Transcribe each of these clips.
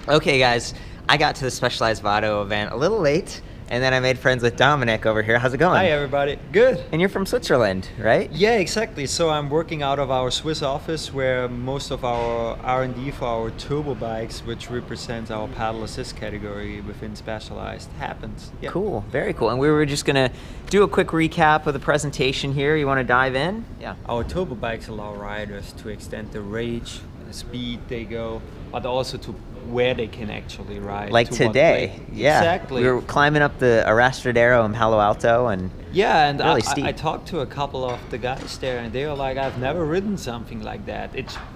Okay, guys, I got to the Specialized Vado event a little late, and then I made friends with Dominik over here. How's it going? Hi everybody. Good. And you're from Switzerland, right? Yeah, exactly. So I'm working out of our Swiss office where most of our R&D for our turbo bikes, which represents our paddle assist category within Specialized, happens. Yeah. Cool, very cool. And we were just gonna do a quick recap of the presentation here. You wanna dive in? Yeah. Our turbo bikes allow riders to extend the range, the speed they go, but also to where they can actually ride. Like today, yeah. Exactly. We were climbing up the Arrastradero in Palo Alto, and yeah, and really steep. I talked to a couple of the guys there, and they were like, "I've never ridden something like that."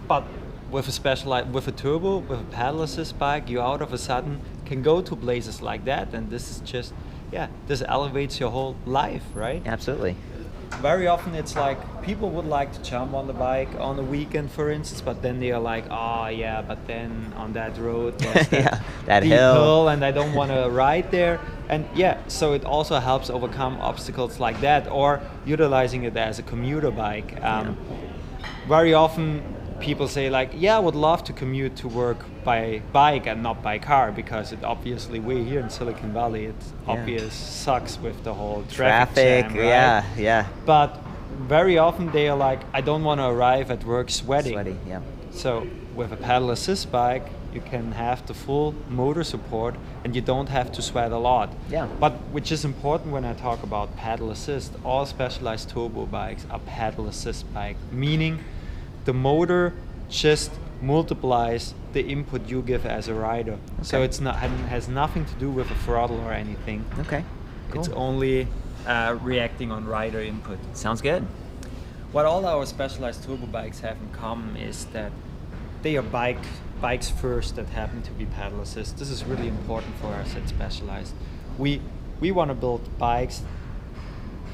But with a turbo, with a paddle assist bike, you out of a sudden can go to places like that, and this is just, yeah, this elevates your whole life, right? Absolutely. Very often it's like people would like to jump on the bike on the weekend, for instance, but then they are like, oh yeah, but then on that road there's that deep hill, and I don't want to ride there. And yeah, so it also helps overcome obstacles like that, or utilizing it as a commuter bike. Very often people say like, yeah, I would love to commute to work by bike and not by car, because it obviously, we're here in Silicon Valley, it obvious sucks with the whole traffic jam, right? Yeah. But very often they are like, I don't want to arrive at work sweating. Yeah. So with a paddle assist bike, you can have the full motor support and you don't have to sweat a lot. Yeah. But which is important when I talk about paddle assist, all Specialized turbo bikes are paddle assist bike, meaning the motor just multiplies the input you give as a rider. Okay. So it's not has nothing to do with a throttle or anything. Okay. Cool. It's only reacting on rider input. Sounds good. What all our Specialized turbo bikes have in common is that they are bikes first that happen to be paddle assist. This is really important for us at Specialized. We want to build bikes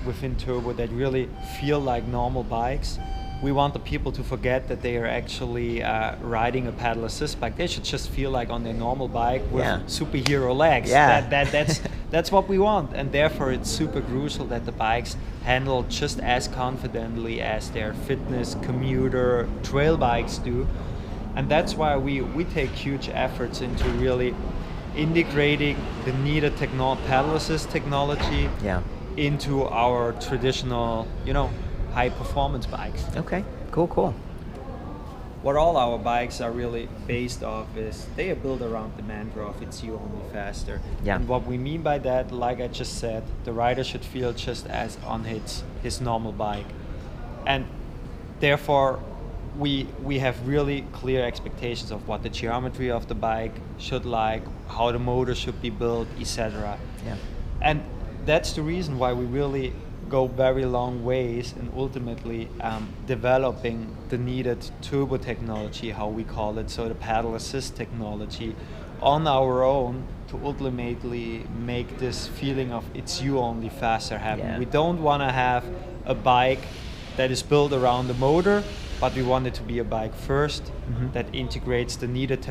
within turbo that really feel like normal bikes. We want the people to forget that they are actually riding a paddle assist bike. They should just feel like on their normal bike with superhero legs. Yeah. That's what we want, and therefore it's super crucial that the bikes handle just as confidently as their fitness, commuter, trail bikes do. And that's why we take huge efforts into really integrating the needed paddle assist technology into our traditional, high performance bikes. Okay, cool. What all our bikes are really based off is they are built around the mantra of it's you only faster. Yeah. And what we mean by that, like I just said, the rider should feel just as on his normal bike. And therefore we have really clear expectations of what the geometry of the bike should like, how the motor should be built, etc. Yeah. And that's the reason why we really go very long ways in ultimately developing the needed turbo technology, how we call it, so the paddle assist technology, on our own to ultimately make this feeling of it's you only faster happen. Yeah. We don't want to have a bike that is built around the motor, but we want it to be a bike first that integrates the needed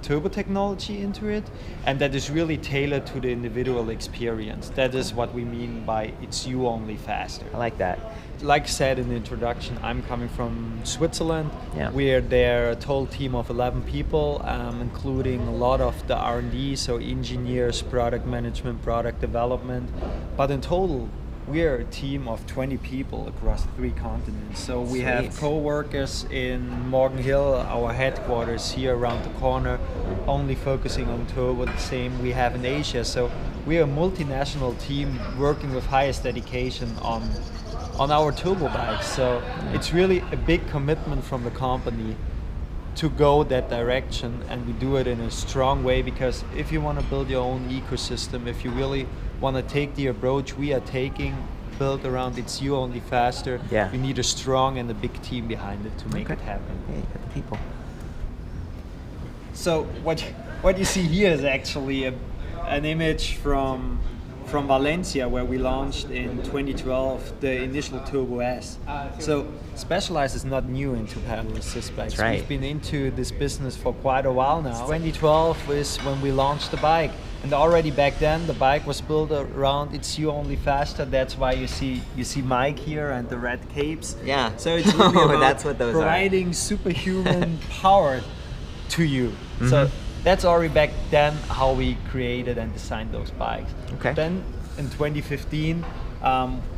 turbo technology into it, and that is really tailored to the individual experience. That is what we mean by it's you only faster. I like that. Like I said in the introduction, I'm coming from Switzerland. Yeah. We're there a total team of 11 people, including a lot of the R&D, so engineers, product management, product development. But in total, we're a team of 20 people across 3 continents. So we have co-workers in Morgan Hill, our headquarters here around the corner, only focusing on turbo. The same we have in Asia. So we're a multinational team working with highest dedication on our turbo bikes. So it's really a big commitment from the company to go that direction, and we do it in a strong way, because if you want to build your own ecosystem, if you really want to take the approach we are taking, built around it's you only faster, you need a strong and a big team behind it to make it happen. Yeah, you got the people. So what you see here is actually an image from Valencia, where we launched in 2012 the initial Turbo S. So Specialized is not new into paddle assist bikes. That's right. We've been into this business for quite a while now. 2012 is when we launched the bike, and already back then the bike was built around it's you only faster. That's why you see Mike here and the red capes. Yeah. So it's really about that's what those providing superhuman power to you. So that's already back then how we created and designed those bikes. Okay. Then in 2015,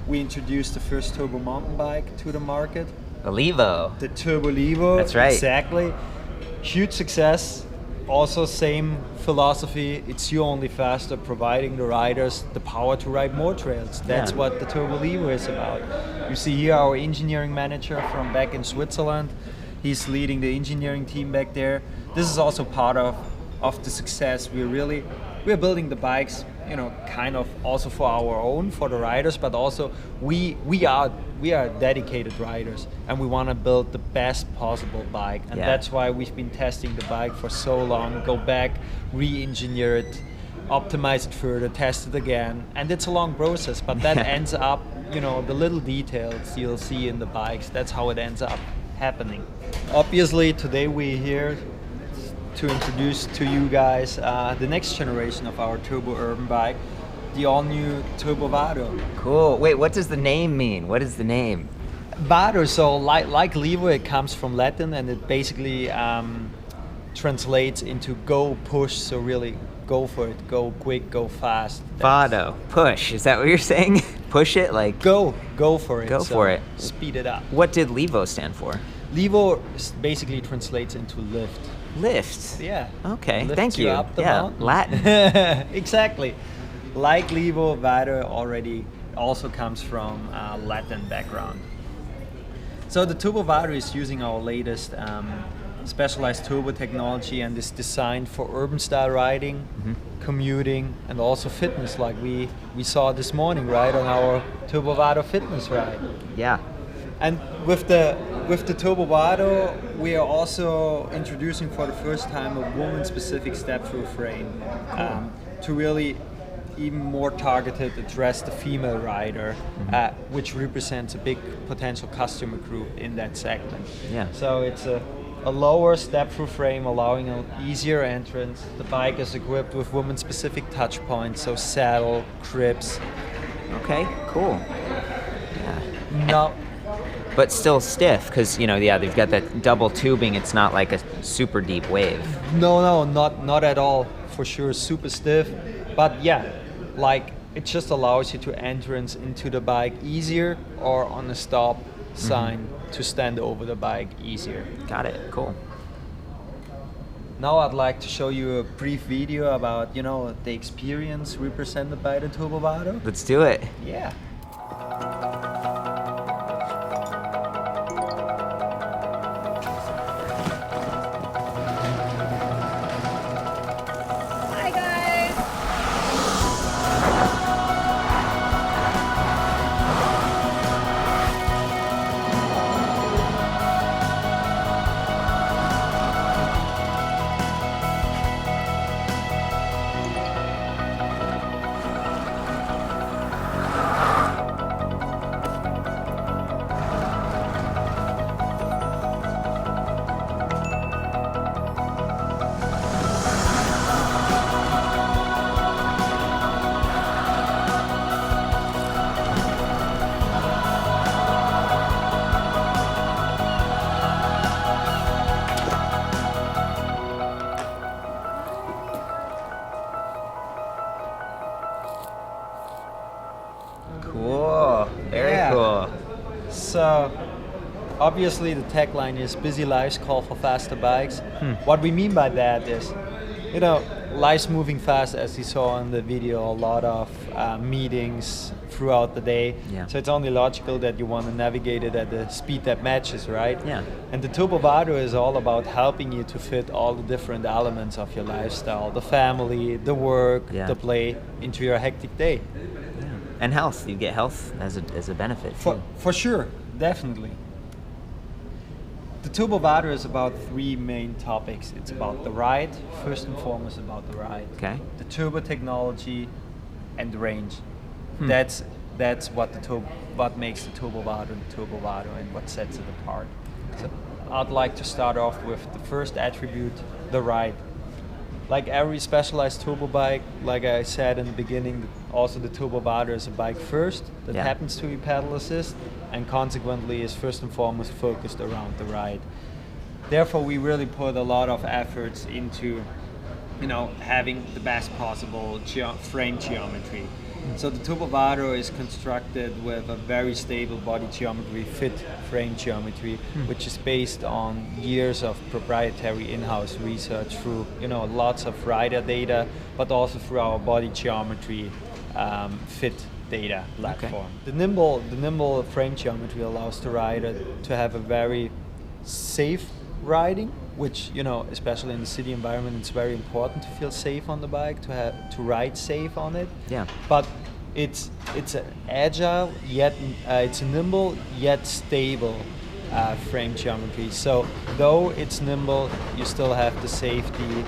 we introduced the first turbo mountain bike to the market. The Levo. The Turbo Levo. That's right. Exactly. Huge success. Also same philosophy. It's you only faster, providing the riders the power to ride more trails. That's what the Turbo Levo is about. You see here our engineering manager from back in Switzerland. He's leading the engineering team back there. This is also part of the success. We're building the bikes, kind of also for our own, for the riders, but also we are dedicated riders, and we want to build the best possible bike, and that's why we've been testing the bike for so long. Go back, re-engineer it, optimize it further, test it again, and it's a long process, but that ends up, the little details you'll see in the bikes, that's how it ends up happening. Obviously today we're here to introduce to you guys the next generation of our turbo urban bike, the all-new Turbo Vado. Cool. Wait, what does the name mean? What is the name? Vado, so like Levo, it comes from Latin, and it basically translates into go, push, so really go for it, go quick, go fast. Vado, push, is that what you're saying? Push it, like? Go for it. Go for it. Speed it up. What did Levo stand for? Levo basically translates into lift. Lift? Yeah. Okay, Lift thank you. Up the mountain. Latin. Exactly. Like Levo, Vado already also comes from a Latin background. So the Turbo Vado is using our latest specialized turbo technology, and is designed for urban style riding, commuting, and also fitness, like we saw this morning, right, on our Turbo Vado fitness ride. Yeah. And with the Turbo Vado, we are also introducing for the first time a woman-specific step-through frame to really even more targeted address the female rider, which represents a big potential customer group in that segment. Yeah. So it's a lower step-through frame allowing an easier entrance. The bike is equipped with woman-specific touch points, so saddle, grips. Okay, cool. Yeah. No. But still stiff, because they've got that double tubing. It's not like a super deep wave. No, not at all. For sure, super stiff. But yeah, like it just allows you to entrance into the bike easier, or on a stop sign to stand over the bike easier. Got it. Cool. Now I'd like to show you a brief video about the experience represented by the Turbo Vado. Let's do it. Yeah. Cool. Very cool. So, obviously the tagline is busy lives call for faster bikes. What we mean by that is, life's moving fast, as you saw in the video, a lot of meetings throughout the day. Yeah. So it's only logical that you want to navigate it at the speed that matches, right? Yeah. And the Turbo Vado is all about helping you to fit all the different elements of your lifestyle, the family, the work, the play, into your hectic day. Yeah. And health. You get health as a benefit. For sure, definitely. The Turbo Vado is about three main topics. It's about the ride, first and foremost about the ride. Okay. The turbo technology and the range. That's what makes the Turbo Vado the Turbo Vado, and what sets it apart. So I'd like to start off with the first attribute, the ride. Like every specialized turbo bike, like I said in the beginning, also the Turbo Vado is a bike first that happens to be pedal assist, and consequently is first and foremost focused around the ride. Therefore, we really put a lot of efforts into having the best possible frame geometry. So the Turbo Vado is constructed with a very stable body geometry, fit frame geometry, which is based on years of proprietary in-house research through lots of rider data, but also through our body geometry fit data platform. Okay. The nimble frame geometry allows the rider to have a very safe riding, which especially in the city environment, it's very important to feel safe on the bike, to ride safe on it. Yeah. But it's an agile yet it's a nimble yet stable frame geometry. So though it's nimble, you still have the safety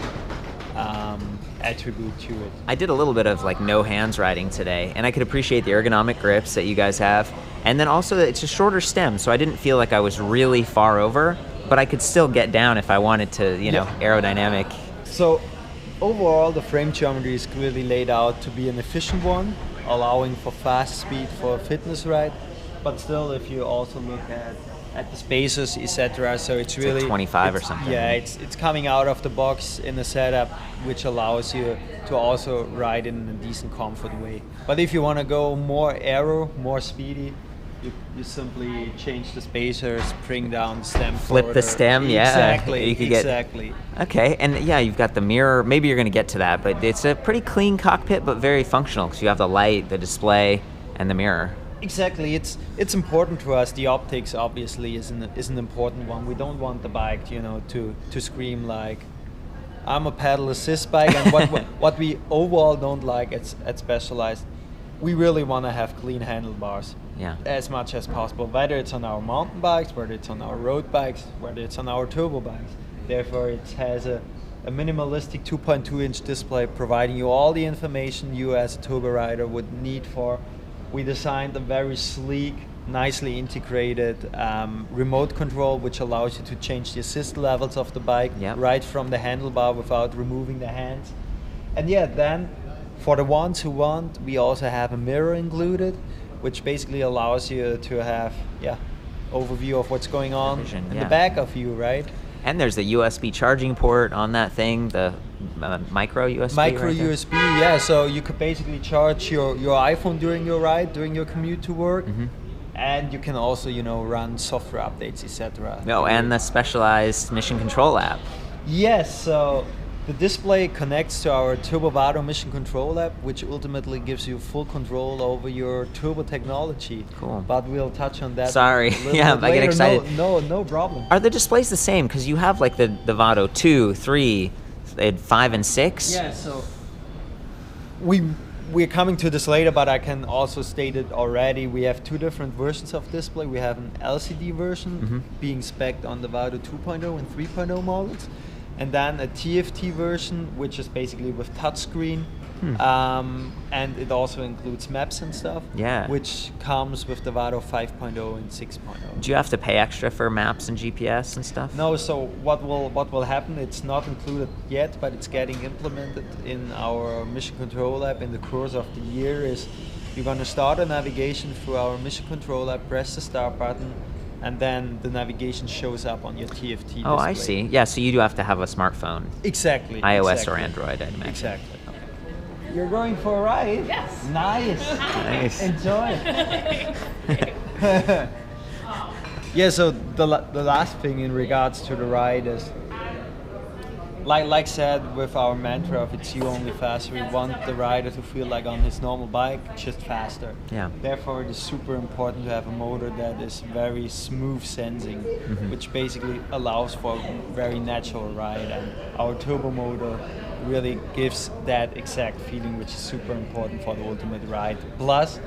attribute to it. I did a little bit of no hands riding today, and I could appreciate the ergonomic grips that you guys have, and then also it's a shorter stem, so I didn't feel like I was really far over, but I could still get down if I wanted to, aerodynamic. So overall, the frame geometry is clearly laid out to be an efficient one, allowing for fast speed for a fitness ride, but still, if you also look at the spacers, etc. So it's really 25 or something. Yeah, it's coming out of the box in a setup which allows you to also ride in a decent comfort way. But if you want to go more aero, more speedy, you simply change the spacers, bring down the stem. Flip the stem, yeah. Exactly. Exactly. Okay, and yeah, you've got the mirror. Maybe you're going to get to that, but it's a pretty clean cockpit, but very functional because you have the light, the display, and the mirror. Exactly, it's important to us. The optics obviously is an important one. We don't want the bike, to scream like, I'm a pedal assist bike. And what we overall don't like at Specialized, we really want to have clean handlebars. Yeah. As much as possible, whether it's on our mountain bikes, whether it's on our road bikes, whether it's on our turbo bikes. Therefore, it has a minimalistic 2.2-inch display providing you all the information you as a turbo rider would need for. We designed a very sleek, nicely integrated remote control, which allows you to change the assist levels of the bike right from the handlebar without removing the hands. And then for the ones who want, we also have a mirror included, which basically allows you to have overview of what's going on in the back of you, right? And there's the USB charging port on that thing, the micro USB. Micro USB, yeah. So you could basically charge your iPhone during your ride, during your commute to work, and you can also run software updates, etc. Oh, and the Specialized mission control app. Yes. So the display connects to our Turbo Vado mission control app, which ultimately gives you full control over your turbo technology. Cool. But we'll touch on that. Sorry, yeah, I get excited. No problem. Are the displays the same? Because you have the Vado 2, 3, 5, and 6. Yeah. So we're coming to this later, but I can also state it already. We have two different versions of display. We have an LCD version being spec'd on the Vado 2.0 and 3.0 models. And then a TFT version, which is basically with touchscreen, and it also includes maps and stuff. Yeah. Which comes with the Vado 5.0 and 6.0. Do you have to pay extra for maps and GPS and stuff? No. So what will happen? It's not included yet, but it's getting implemented in our mission control app in the course of the year. Is you're going to start a navigation through our mission control app, press the start button, and then the navigation shows up on your TFT display. Oh, I see. Yeah, so you do have to have a smartphone. Exactly. iOS or Android, I'd imagine. Exactly. Okay. You're going for a ride? Yes. Nice. Nice. Enjoy. Yeah, so the last thing in regards to the ride is, like said, with our mantra of it's you only faster, we want the rider to feel like on his normal bike, just faster. Yeah. Therefore, it is super important to have a motor that is very smooth sensing, which basically allows for a very natural ride. And our turbo motor really gives that exact feeling, which is super important for the ultimate ride. Plus,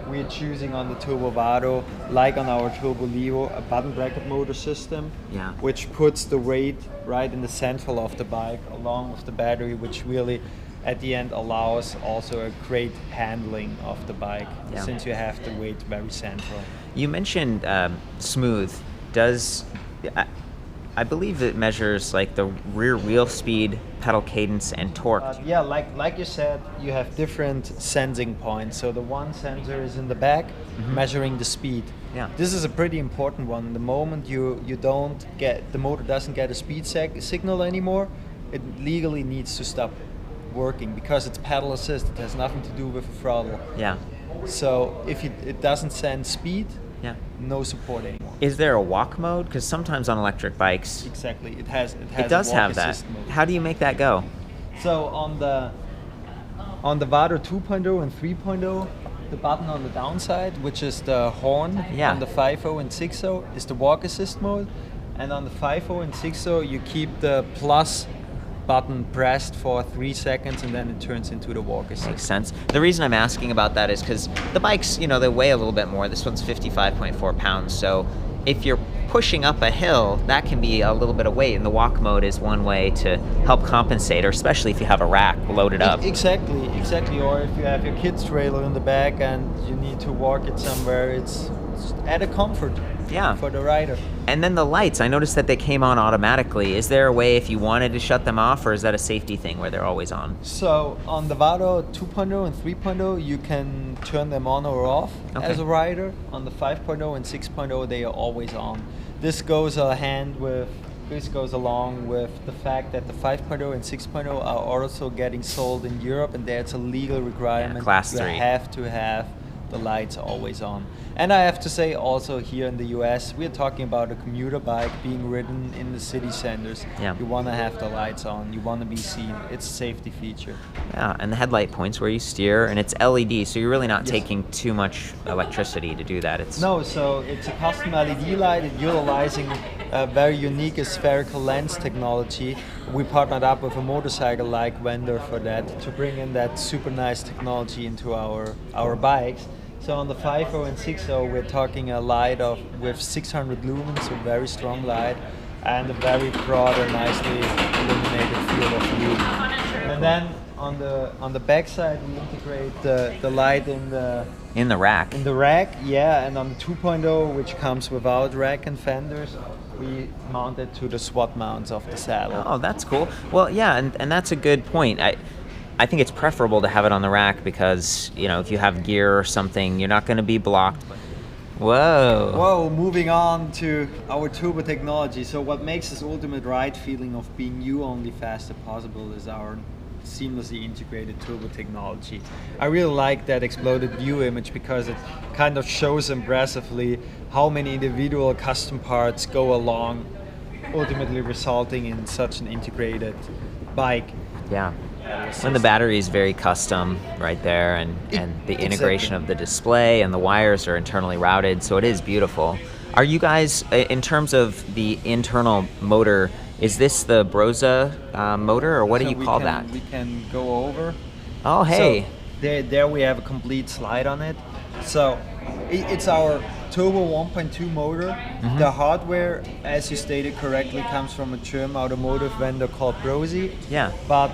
we're choosing on the Turbo Vado, like on our Turbo Leo, a button bracket motor system, which puts the weight right in the central of the bike, along with the battery, which really, at the end, allows also a great handling of the bike, since you have the weight very central. You mentioned smooth. I believe it measures the rear wheel speed, pedal cadence, and torque. Yeah, like you said, you have different sensing points. So the one sensor is in the back, measuring the speed. Yeah. This is a pretty important one. The moment you don't get, the motor doesn't get a speed signal anymore, it legally needs to stop working because it's pedal assist. It has nothing to do with a throttle. Yeah. So if it doesn't send speed, Yeah. no support anymore. Is there a walk mode? Because sometimes on electric bikes, Exactly. It does a walk have that. assist mode. How do you make that go? So on the Vado 2.0 and 3.0, the button on the downside, which is the horn, Yeah. on the 5.0 and 6.0 is the walk assist mode, and on the 5.0 and 6.0 you keep the plus button pressed for 3 seconds and then it turns into the walk assist. Makes sense. The reason I'm asking about that is because the bikes, they weigh a little bit more. This one's 55.4 pounds. So if you're pushing up a hill, that can be a little bit of weight, and the walk mode is one way to help compensate, or especially if you have a rack loaded up. Exactly. Or if you have your kids' trailer in the back and you need to walk it somewhere, it's added comfort for the rider. And then the lights, I noticed that they came on automatically. Is there a way if you wanted to shut them off, or is that a safety thing where they're always on? So on the Vado 2.0 and 3.0, you can turn them on or off as a rider. On the 5.0 and 6.0, they are always on. This goes along with the fact that the 5.0 and 6.0 are also getting sold in Europe, and that's a legal requirement. Yeah, class 3. You have to have the lights always on. And I have to say also here in the US, we're talking about a commuter bike being ridden in the city centers. Yeah. You want to have the lights on, you want to be seen. It's a safety feature. Yeah, and the headlight points where you steer, and it's LED, so you're really not taking too much electricity to do that. No, so it's a custom LED light. It's utilizing a very unique spherical lens technology. We partnered up with a motorcycle-like vendor for that to bring in that super nice technology into our bikes. So on the 5.0 and 6.0, we're talking a light with 600 lumens, a very strong light, and a very broad and nicely illuminated field of view. And then on the back side, we integrate the light in the rack. In the rack, yeah. And on the 2.0, which comes without rack and fenders, we mount it to the SWAT mounts of the saddle. Oh, that's cool. Well, yeah, and that's a good point. I think it's preferable to have it on the rack because, if you have gear or something, you're not going to be blocked. Whoa, moving on to our turbo technology. So what makes this ultimate ride feeling of being only faster possible is our seamlessly integrated turbo technology. I really like that exploded view image because it kind of shows impressively how many individual custom parts go along, ultimately resulting in such an integrated bike. Yeah. When the battery is very custom right there, and the integration of the display and the wires are internally routed, so it is beautiful. Are you guys, in terms of the internal motor, is this the Broza motor, or what do you call that? We can go over. Oh, hey. So there we have a complete slide on it. So it's our turbo 1.2 motor. Mm-hmm. The hardware, as you stated correctly, comes from a German automotive vendor called Broza. Yeah. But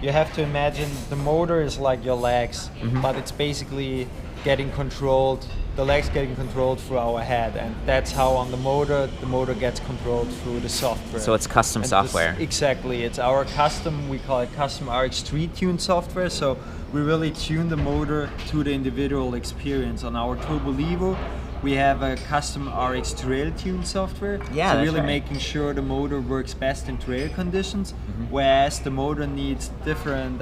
you have to imagine the motor is like your legs, but it's basically getting controlled, the legs getting controlled through our head, and that's how on the motor gets controlled through the software. So it's custom software. Exactly, it's our custom, we call it custom RX3 tuned software, so we really tune the motor to the individual experience. On our Turbo Levo, we have a custom RX trail tune software, yeah, so really right. making sure the motor works best in trail conditions, whereas the motor needs different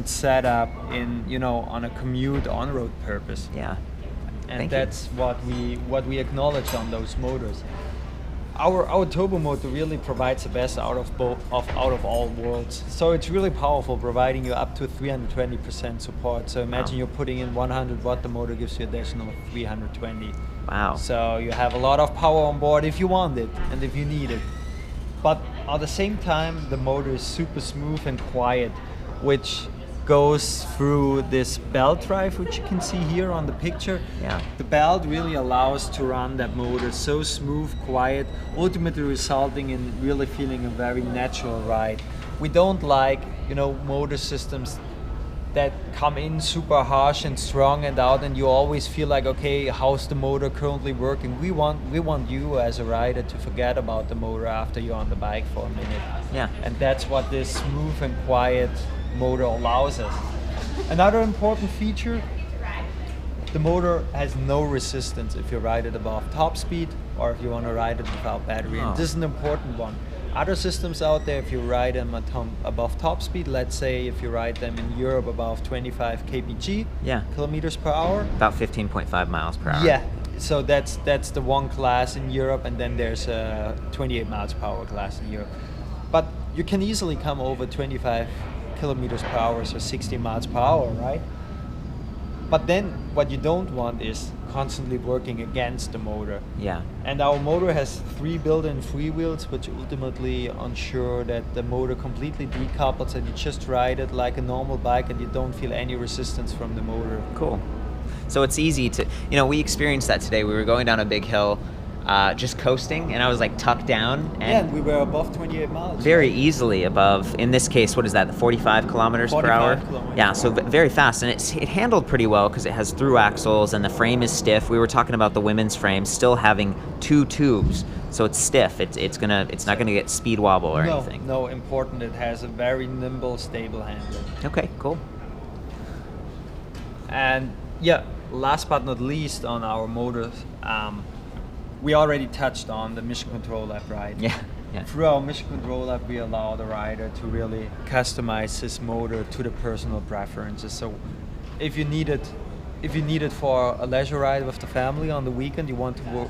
setup in on a commute on-road purpose. Yeah, and that's what we acknowledge on those motors. Our turbo motor really provides the best out of all worlds. So it's really powerful, providing you up to 320% support. So imagine you're putting in 100 watt, the motor gives you additional 320. Wow. So you have a lot of power on board if you want it and if you need it. But at the same time, the motor is super smooth and quiet, which goes through this belt drive, which you can see here on the picture. Yeah. The belt really allows to run that motor so smooth, quiet, ultimately resulting in really feeling a very natural ride. We don't like, motor systems that come in super harsh and strong and out, and you always feel like, okay, how's the motor currently working? We want you as a rider to forget about the motor after you're on the bike for a minute. Yeah. And that's what this smooth and quiet motor allows us. Another important feature, the motor has no resistance if you ride it above top speed or if you want to ride it without battery. And this is an important one other systems out there, if you ride them above top speed, let's say if you ride them in Europe above 25 kpg, kilometers per hour. About 15.5 miles per hour. Yeah, so that's the one class in Europe, and then there's a 28 miles per hour class in Europe. But you can easily come over 25 kilometers per hour, so 60 miles per hour, right? But then what you don't want is constantly working against the motor. Yeah. And our motor has 3 built-in freewheels, which ultimately ensure that the motor completely decouples and you just ride it like a normal bike and you don't feel any resistance from the motor. Cool. So it's easy to, we experienced that today. We were going down a big hill, just coasting, and I was like tucked down. And we were above 28 miles. Very easily above, in this case, what is that, 45 kilometers per hour? Kilometers. Yeah, so very fast, and it handled pretty well because it has through axles and the frame is stiff. We were talking about the women's frame still having 2 tubes, so it's stiff. It's not gonna get speed wobble or anything. No, important. It has a very nimble, stable handling. Okay, cool. And yeah, last but not least on our motors, we already touched on the mission control app, right? Yeah. Through our mission control app, we allow the rider to really customize his motor to the personal preferences. So if you need it for a leisure ride with the family on the weekend, you want to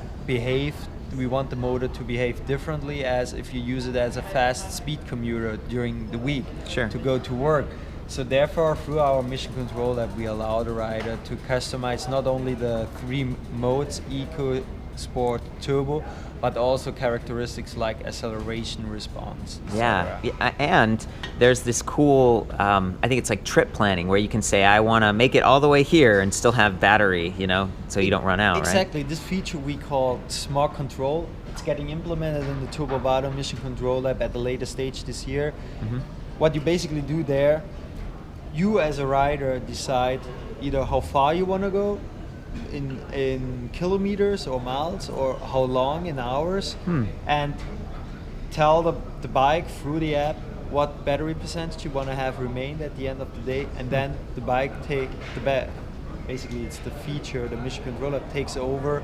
we want the motor to behave differently as if you use it as a fast speed commuter during the week to go to work. So therefore, through our mission control app, we allow the rider to customize not only the 3 modes, Eco, Sport, Turbo, but also characteristics like acceleration response. Yeah, and there's this cool, I think it's like trip planning where you can say, I want to make it all the way here and still have battery, so you don't run out, exactly. right? This feature we call Smart Control. It's getting implemented in the Turbo Vado Mission Control Lab at the later stage this year. Mm-hmm. What you basically do there, you as a rider decide either how far you want to go, in kilometers or miles, or how long in hours, and tell the bike through the app what battery percentage you want to have remained at the end of the day, and then the bike basically it's the feature, the mission controller takes over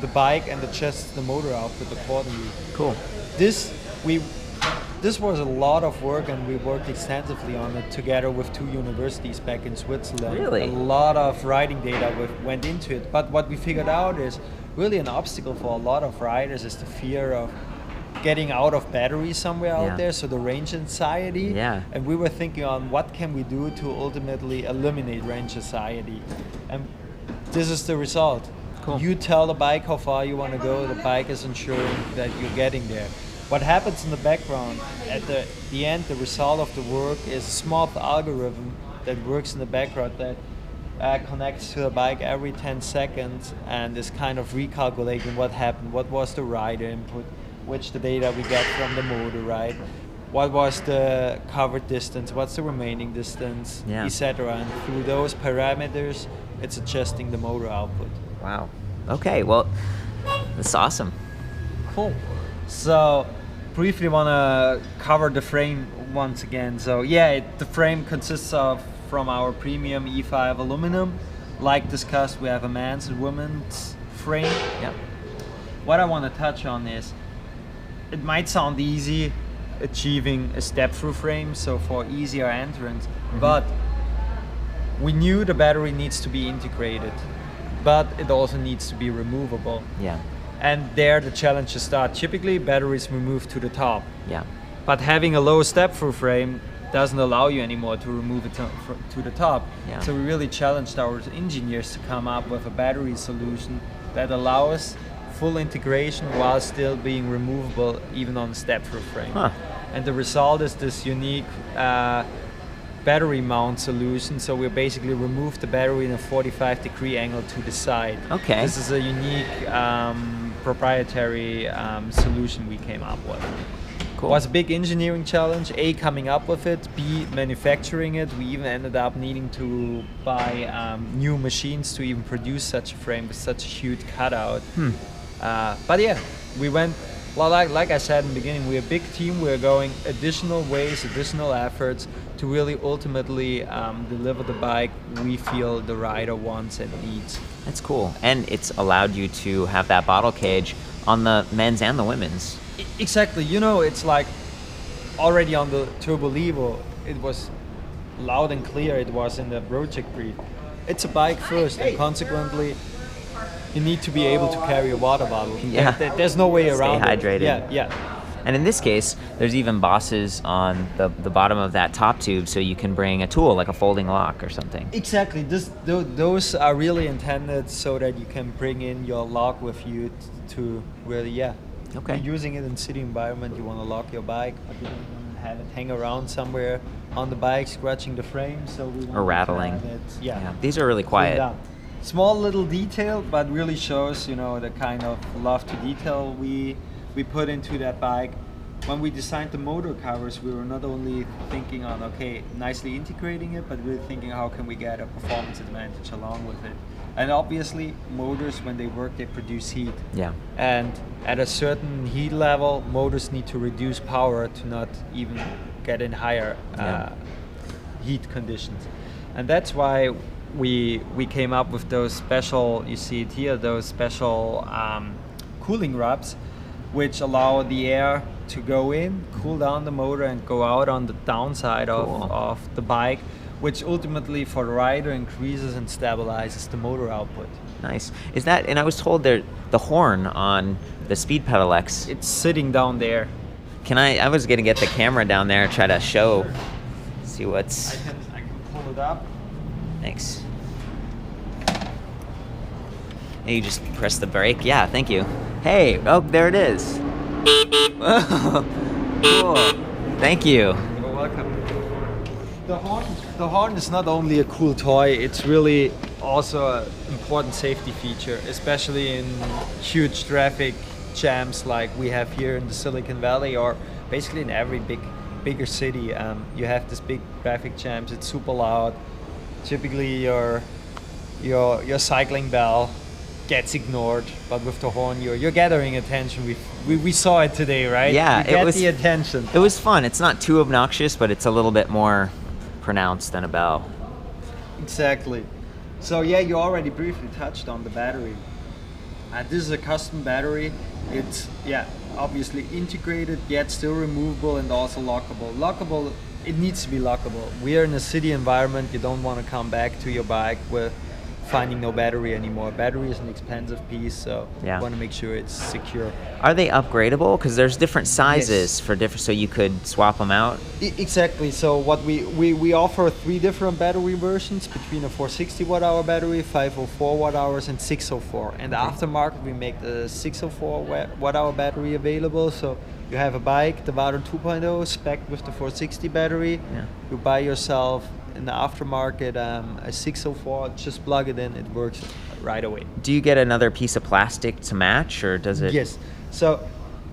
the bike and adjusts the motor output accordingly. Cool. This was a lot of work, and we worked extensively on it together with 2 universities back in Switzerland. Really? A lot of riding data went into it. But what we figured out is really an obstacle for a lot of riders is the fear of getting out of battery somewhere out there, so the range anxiety. Yeah. And we were thinking on what can we do to ultimately eliminate range anxiety. And this is the result. Cool. You tell the bike how far you want to go, the bike is ensuring that you're getting there. What happens in the background, at the end, the result of the work is a small algorithm that works in the background that connects to the bike every 10 seconds and is kind of recalculating what happened, what was the rider input, which the data we get from the motor, right? What was the covered distance, what's the remaining distance, etc. And through those parameters, it's adjusting the motor output. Wow. Okay, well, that's awesome. Cool. So, briefly want to cover the frame once again. So the frame consists of from our premium E5 aluminum. Like discussed, we have a man's and women's frame. Yep. What I want to touch on is, it might sound easy achieving a step-through frame, so for easier entrance, but we knew the battery needs to be integrated, but it also needs to be removable. Yeah. And there the challenges start. Typically, batteries we move to the top. Yeah. But having a low step-through frame doesn't allow you anymore to remove it to the top. Yeah. So we really challenged our engineers to come up with a battery solution that allows full integration while still being removable even on a step-through frame. Huh. And the result is this unique battery mount solution. So we basically remove the battery in a 45-degree angle to the side. Okay. This is a unique proprietary solution we came up with. Cool. It was a big engineering challenge, A, coming up with it, B, manufacturing it. We even ended up needing to buy new machines to even produce such a frame with such a huge cutout. But yeah, we went, well, like I said in the beginning, we're a big team. We're going additional ways, additional efforts to really ultimately deliver the bike we feel the rider wants and needs. That's cool. And it's allowed you to have that bottle cage on the men's and the women's Exactly. You know, it's like already on the Turbo Levo, it was loud and clear. It was in the DRYTECH brief. It's a bike first, and consequently, you need to be able to carry a water bottle. Yeah. There's no way around Stay hydrated. it. Yeah. And in this case, there's even bosses on the bottom of that top tube, so you can bring a tool like a folding lock or something. Exactly. Those are really intended so that you can bring in your lock with you to really, Okay. You're using it in city environment. You want to lock your bike, but you don't want to have it hang around somewhere on the bike, scratching the frame. So we want Or rattling. To have it, Yeah. These are really cleaned quiet. up. Small little detail, but really shows, you know, the kind of love to detail we put into that bike. When we designed the motor covers, we were not only thinking on, okay, nicely integrating it, but really thinking how can we get a performance advantage along with it. And obviously, motors, when they work, they produce heat. Yeah. And at a certain heat level, motors need to reduce power to not even get in higher heat conditions. And that's why we came up with those special, you see it here, those special cooling wraps, which allow the air to go in, cool down the motor, and go out on the downside of the bike, which ultimately for the rider increases and stabilizes the motor output. Nice. Is that, and I was told there, the horn on the Speed Pedal X. It's sitting down there. I was gonna get the camera down there and try to show, see what's. I can pull it up. Thanks. And you just press the brake? Yeah, thank you. Hey, oh, there it is. Cool. Thank you. You're welcome. The horn is not only a cool toy, it's really also an important safety feature, especially in huge traffic jams like we have here in the Silicon Valley, or basically in every bigger city. You have this big traffic jams, it's super loud. Typically your cycling bell gets ignored, but with the horn you're gathering attention. We saw it today, right? Yeah, you get the attention. It was fun. It's not too obnoxious, but it's a little bit more pronounced than a bell. Exactly. So yeah, you already briefly touched on the battery. This is a custom battery. It's obviously integrated, yet still removable and also lockable. Lockable, it needs to be lockable. We are in a city environment. You don't want to come back to your bike with finding no battery anymore. Battery is an expensive piece, so you want to make sure it's secure. Are they upgradable? Because there's different sizes for different, so you could swap them out? Exactly. So what we offer 3 different battery versions between a 460 watt hour battery, 504 watt hours, and 604. And the aftermarket, we make the 604 watt hour battery available. So you have a bike, the Vado 2.0, spec'd with the 460 battery. Yeah. You buy yourself in the aftermarket a 604, just plug it in, it works right away. Do you get another piece of plastic to match, or does it? Yes. So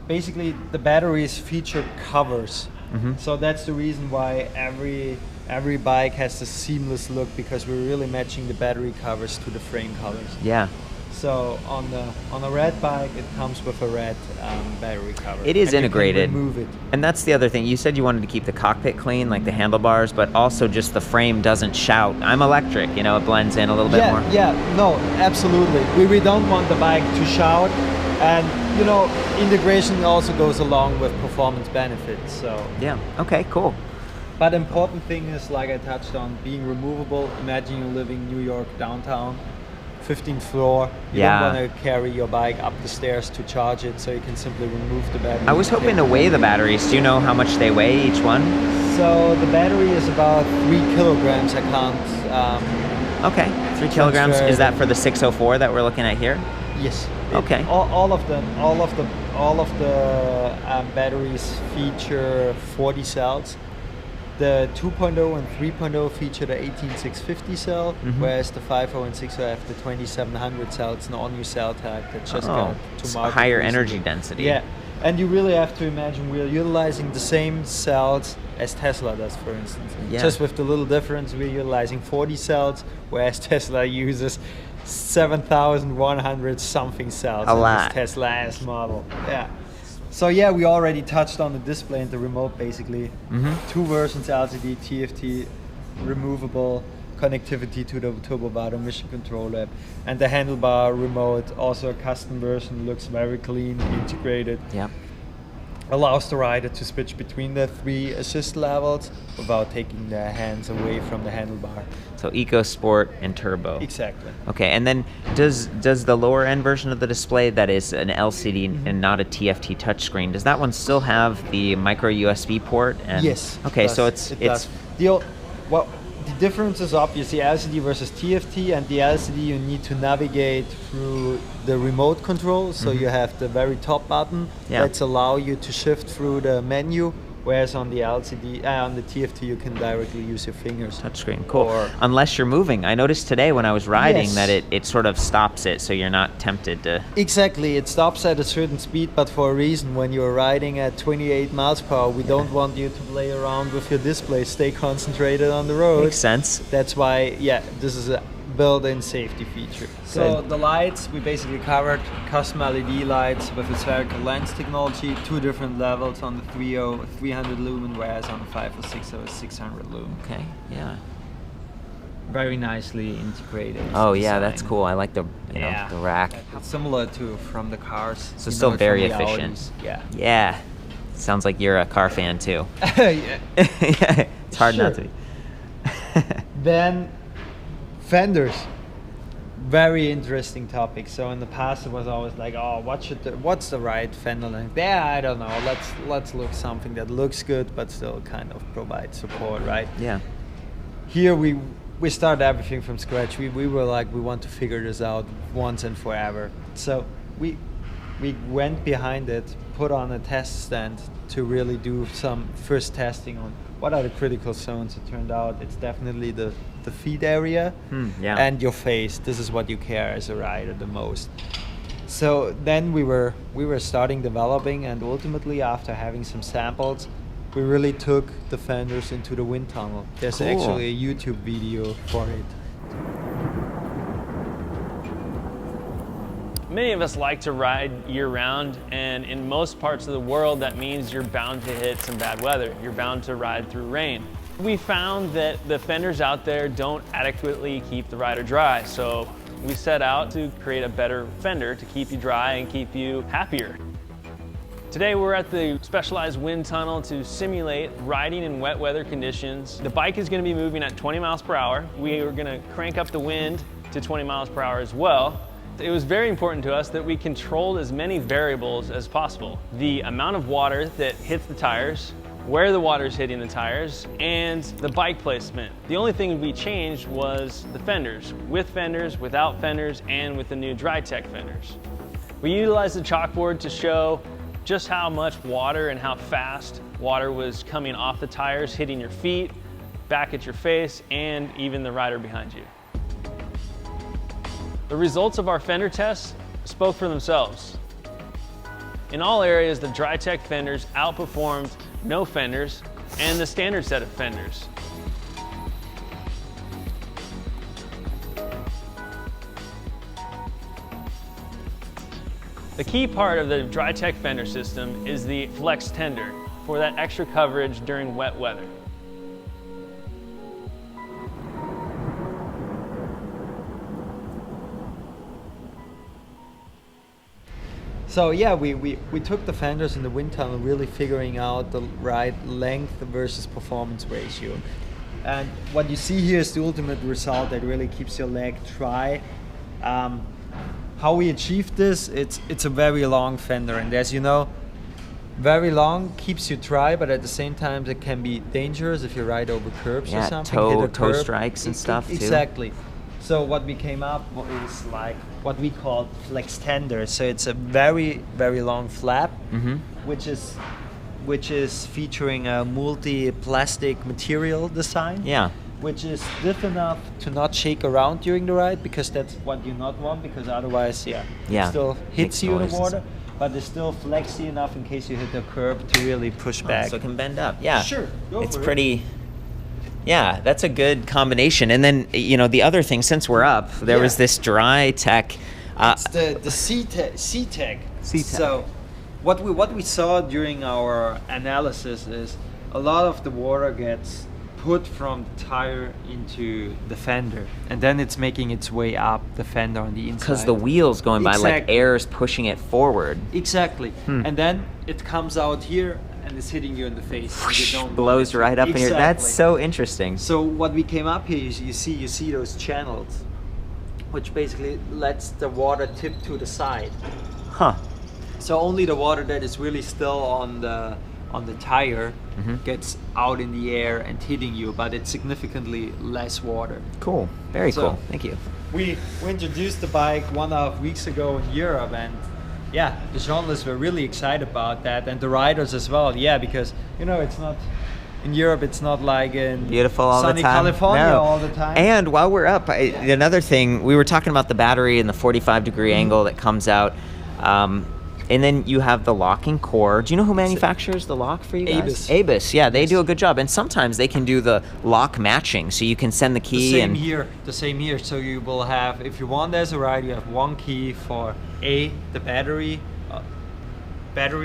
basically the batteries feature covers. So that's the reason why every bike has the seamless look, because we're really matching the battery covers to the frame colors. Yeah. So on a red bike, it comes with a red battery cover. It is integrated. You can remove it. And that's the other thing. You said you wanted to keep the cockpit clean, like the handlebars, but also just the frame doesn't shout. I'm electric, it blends in a little bit more. Yeah, no, absolutely. We don't want the bike to shout, and integration also goes along with performance benefits. So yeah, okay, cool. But important thing is, like I touched on, being removable. Imagine you're living in New York downtown, 15th floor. You don't want to carry your bike up the stairs to charge it, so you can simply remove the battery. I was hoping to weigh the batteries. Do you know how much they weigh, each one? So the battery is about 3 kilograms. I can't. Okay, 3 kilograms. Is that for the 604 that we're looking at here? Yes. Okay. All of the batteries feature 40 cells. The 2.0 and 3.0 feature the 18650 cell, whereas the 5.0 and 6.0 have the 2700 cell. It's an all-new cell type that just got to market. Higher recently. Energy density. Yeah, and you really have to imagine we're utilizing the same cells as Tesla does, for instance. Yeah. Just with the little difference, we're utilizing 40 cells, whereas Tesla uses 7,100 something cells a lot. in this Tesla S model. Yeah. So yeah, we already touched on the display and the remote basically. 2 versions, LCD, TFT, removable, connectivity to the Turbo Vado mission control app, and the handlebar remote, also a custom version, looks very clean, integrated. Yeah. allows the rider to switch between the 3 assist levels without taking their hands away from the handlebar. So Eco, Sport, and Turbo. Exactly. Okay, and then does the lower end version of the display that is an LCD and not a TFT touchscreen, does that one still have the micro USB port? And Yes. Okay, so it it's does. The difference is obviously LCD versus TFT, and the LCD you need to navigate through the remote control. So you have the very top button that's allow you to shift through the menu, whereas on the LCD, on the TFT, you can directly use your fingers. touchscreen. Cool. Or- Unless you're moving. I noticed today when I was riding Yes. that it sort of stops it, so you're not tempted to. Exactly, it stops at a certain speed, but for a reason. When you're riding at 28 miles per hour, we don't want you to play around with your display. Stay concentrated on the road. Makes sense. That's why, this is a built-in safety feature. So the lights, we basically covered custom LED lights with a spherical lens technology, 2 different levels on the 300 lumen, whereas on the 506 it was 600 lumen. Okay. Yeah. Very nicely integrated. Oh yeah, design. that's cool. I like the the rack. It's similar to from the cars. So you still know it very from the efficient. Audis. Yeah. Yeah. Sounds like you're a car fan too. Yeah. Yeah, it's hard not to Sure. be. Then fenders, very interesting topic. So in the past it was always like, oh, what's the right fender length? Yeah, I don't know. Let's look something that looks good but still kind of provides support, right? Yeah. Here we started everything from scratch. We were like, we want to figure this out once and forever. So we went behind it, put on a test stand to really do some first testing on what are the critical zones. It turned out it's definitely the feet area and your face. This is what you care as a rider the most. So then we were starting developing, and ultimately after having some samples, we really took the fenders into the wind tunnel. There's Cool. actually a YouTube video for it. Many of us like to ride year-round, and in most parts of the world that means you're bound to hit some bad weather. You're bound to ride through rain. We found that the fenders out there don't adequately keep the rider dry, so we set out to create a better fender to keep you dry and keep you happier. Today we're at the specialized wind tunnel to simulate riding in wet weather conditions. The bike is going to be moving at 20 miles per hour. We are going to crank up the wind to 20 miles per hour as well. It was very important to us that we controlled as many variables as possible. The amount of water that hits the tires, where the water is hitting the tires, and the bike placement. The only thing we changed was the fenders, with fenders, without fenders, and with the new DRYTECH fenders. We utilized the chalkboard to show just how much water and how fast water was coming off the tires, hitting your feet, back at your face, and even the rider behind you. The results of our fender tests spoke for themselves. In all areas, the DRYTECH fenders outperformed no fenders and the standard set of fenders. The key part of the DRYTECH fender system is the flex tender for that extra coverage during wet weather. So yeah, we took the fenders in the wind tunnel, really figuring out the right length versus performance ratio. And what you see here is the ultimate result that really keeps your leg dry. How we achieve this, it's a very long fender, and as you know, very long keeps you dry, but at the same time it can be dangerous if you ride over curbs or something. toe hit a curb. strikes and stuff too. Exactly. So what we came up is like what we call flex tender. So it's a very, very long flap, which is featuring a multi-plastic material design. Yeah. Which is stiff enough to not shake around during the ride, because that's what you not want, because otherwise, it still hits Makes you in noise the and water, but it's still flexy enough in case you hit the curb to really push back. So it can bend up. Yeah. Sure, go It's for it. pretty. Yeah, that's a good combination. And then the other thing, since we're up, there was this DRYTECH. It's the C-Tech. So what we saw during our analysis is a lot of the water gets put from the tire into the fender, and then it's making its way up the fender on the inside. Because the wheel's going by, like air's pushing it forward. Exactly. And then it comes out here and it's hitting you in the face. And you don't blows right up in your. That's so interesting. So what we came up here, you see those channels, which basically lets the water tip to the side. Huh. So only the water that is really still on the tire gets out in the air and hitting you, but it's significantly less water. Cool. Very cool. Thank you. We introduced the bike 1.5 weeks ago in Europe, and yeah, the journalists were really excited about that, and the riders as well. Yeah, because it's not in Europe. It's not like in beautiful all sunny the time. California all the time. And while we're up, another thing, we were talking about the battery and the 45-degree angle that comes out. And then you have the locking core. Do you know who manufactures the lock for you guys? Abus. Yeah, they do a good job. And sometimes they can do the lock matching, so you can send the key. The same here. So you will have, if you want as a ride, you have one key for the battery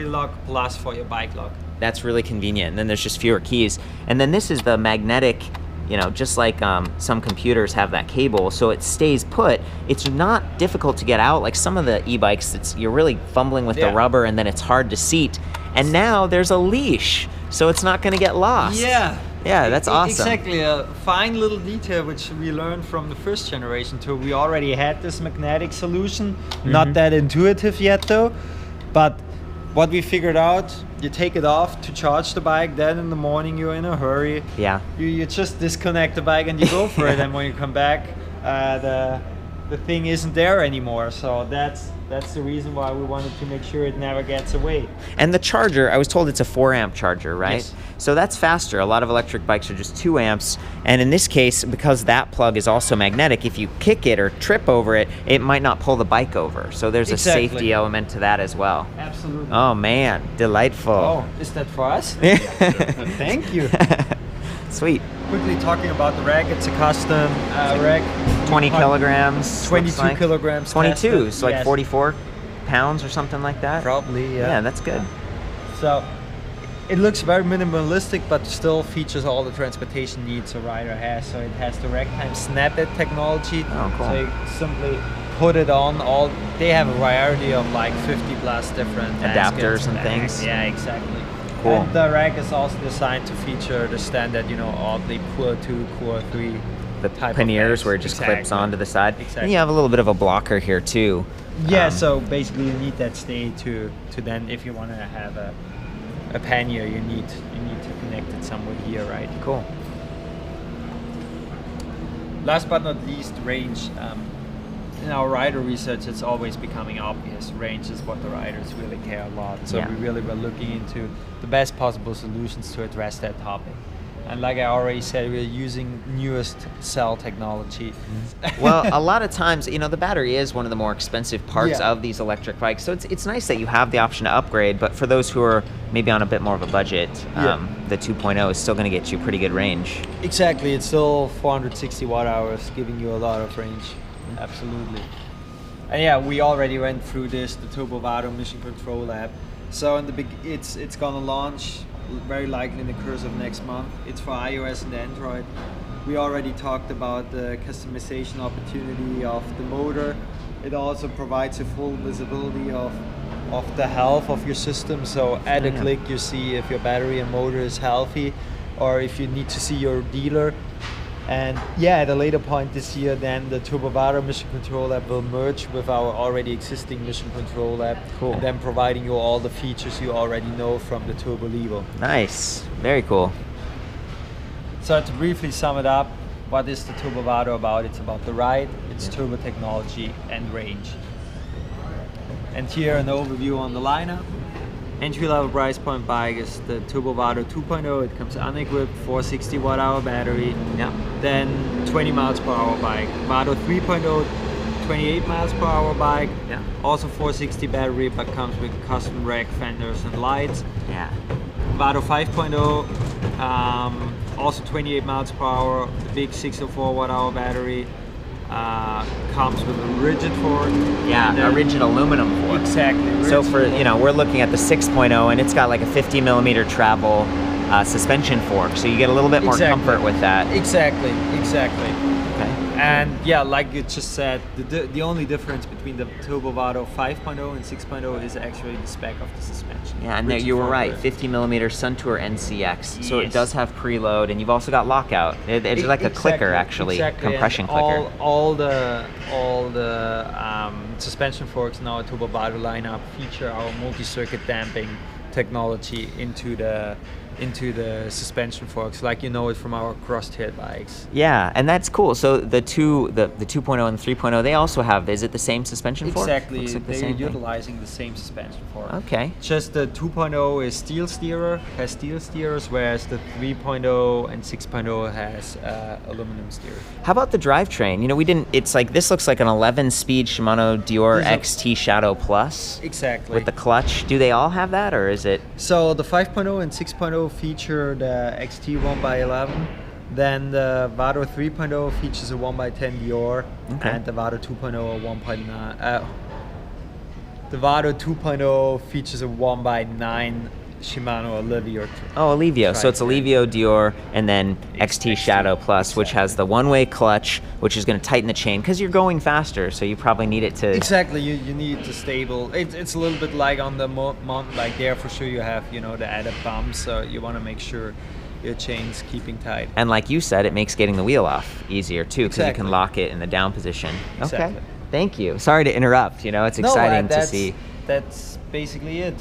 lock plus for your bike lock. That's really convenient. And then there's just fewer keys. And then this is the magnetic, just like some computers have that cable, so it stays put. It's not difficult to get out. Like some of the e-bikes, you're really fumbling with the rubber, and then it's hard to seat. And now there's a leash, so it's not going to get lost. Yeah, that's awesome. Exactly, a fine little detail which we learned from the first generation too. We already had this magnetic solution, not that intuitive yet though, but what we figured out, you take it off to charge the bike, then in the morning you're in a hurry. Yeah. You just disconnect the bike and you go for it, and when you come back, the thing isn't there anymore. So that's the reason why we wanted to make sure it never gets away. And the charger, I was told it's a 4-amp charger, right? Yes. So that's faster. A lot of electric bikes are just 2 amps. And in this case, because that plug is also magnetic, if you kick it or trip over it, it might not pull the bike over. So there's a safety element to that as well. Absolutely. Oh man, delightful. Oh, is that for us? Thank you. Sweet. Quickly talking about the rack, it's a custom rack. 20 kilograms. 22 kilograms. 22, tested. so like 44 pounds or something like that? Probably, yeah. Yeah, that's good. So it looks very minimalistic, but still features all the transportation needs a rider has. So it has the rack time snap it technology. Oh, cool. So you simply put it on they have a variety of like 50 plus different adapters and things. Yeah, exactly. Cool. And the rack is also designed to feature the standard, Oddly Core 2, Core 3 the type panniers of where it just clips onto the side. Exactly. And you have a little bit of a blocker here too. Yeah, so basically you need that stay to then, if you want to have a pannier, you need to connect it somewhere here, right? Cool. Last but not least, range. In our rider research, it's always becoming obvious. Range is what the riders really care a lot. So we really were looking into the best possible solutions to address that topic. And like I already said, we're using newest cell technology. Well, a lot of times, the battery is one of the more expensive parts of these electric bikes. So it's nice that you have the option to upgrade, but for those who are maybe on a bit more of a budget, the 2.0 is still going to get you pretty good range. Exactly. It's still 460 watt hours, giving you a lot of range. Absolutely. And yeah, we already went through this, the Turbo Vado Mission Control app. So in the it's gonna launch very likely in the course of next month. It's for iOS and Android. We already talked about the customization opportunity of the motor. It also provides a full visibility of the health of your system. So at a click you see if your battery and motor is healthy, or if you need to see your dealer. And at a later point this year, then the Turbo Vado Mission Control app will merge with our already existing Mission Control app. Cool. And then providing you all the features you already know from the Turbo Levo. Nice. Very cool. So to briefly sum it up, what is the Turbo Vado about? It's about the ride, it's turbo technology and range. And here an overview on the lineup. Entry-level price point bike is the Turbo Vado 2.0. It comes unequipped, 460 watt hour battery. Then 20 miles per hour bike. Vado 3.0, 28 miles per hour bike. Also 460 battery, but comes with custom rack, fenders and lights. Vado 5.0, also 28 miles per hour, the big 604 watt hour battery. Comes with a rigid fork. A rigid aluminum fork. Exactly. So for, we're looking at the 6.0 and it's got like a 50 millimeter travel. suspension fork, so you get a little bit more comfort with that. Exactly. Okay. And yeah, like you just said, the only difference between the Turbo Vado 5.0 and 6.0 is actually the spec of the suspension. Yeah, and you were right, 50mm Suntour NCX. So it does have preload, and you've also got lockout. It's like a clicker, actually, compression clicker. All the suspension forks in our Turbo Vado lineup feature our multi-circuit damping technology into the suspension forks, like you know it from our cross-tail bikes. Yeah, and that's cool. So the 2.0 and 3.0, they also have, is it the same suspension fork? Exactly, Like they're utilizing the same suspension fork. Okay. Just the 2.0 is has steel steers, whereas the 3.0 and 6.0 has aluminum steers. How about the drivetrain? You know, it's like, this looks like an 11-speed Shimano Dior XT Shadow Plus. Exactly. With the clutch. Do they all have that, or is it? So the 5.0 and 6.0 feature the XT 1x11, then the Vado 3.0 features a 1x10 Dior, and the Vado 2.0 a 1.9. The Vado 2.0 features a 1x9 Shimano Alivio. Oh, Alivio. So it's Alivio, Dior, and then XT Shadow Plus, which has the one-way clutch, which is going to tighten the chain because you're going faster, so you probably need it to... Exactly, you need the stable. It's a little bit like on the mountain bike there, for sure you have, you know, the added bumps, so you want to make sure your chain's keeping tight. And like you said, it makes getting the wheel off easier too, because you can lock it in the down position. Exactly. Okay, thank you. Sorry to interrupt, you know, it's exciting to see. That's basically it.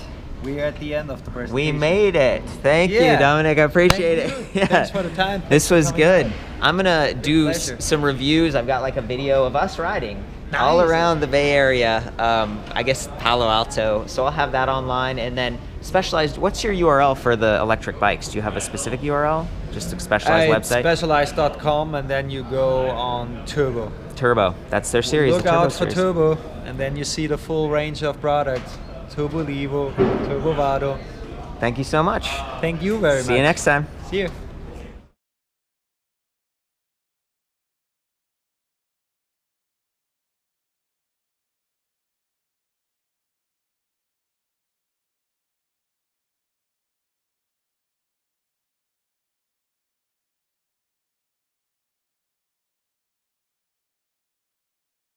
We're at the end of the presentation. We made it. Thank you, Dominik. I appreciate it. Yeah. Thanks for the time. This was good. I'm going to do some reviews. I've got like a video of us riding all around the Bay Area, I guess Palo Alto. So I'll have that online. And then Specialized, what's your URL for the electric bikes? Do you have a specific URL? Just a Specialized website? Specialized.com, and then you go on Turbo. Turbo. That's their series. Look out for Turbo, and then you see the full range of products. Turbo Levo, Turbo Vado. Thank you so much. Thank you very much. See you next time. See you.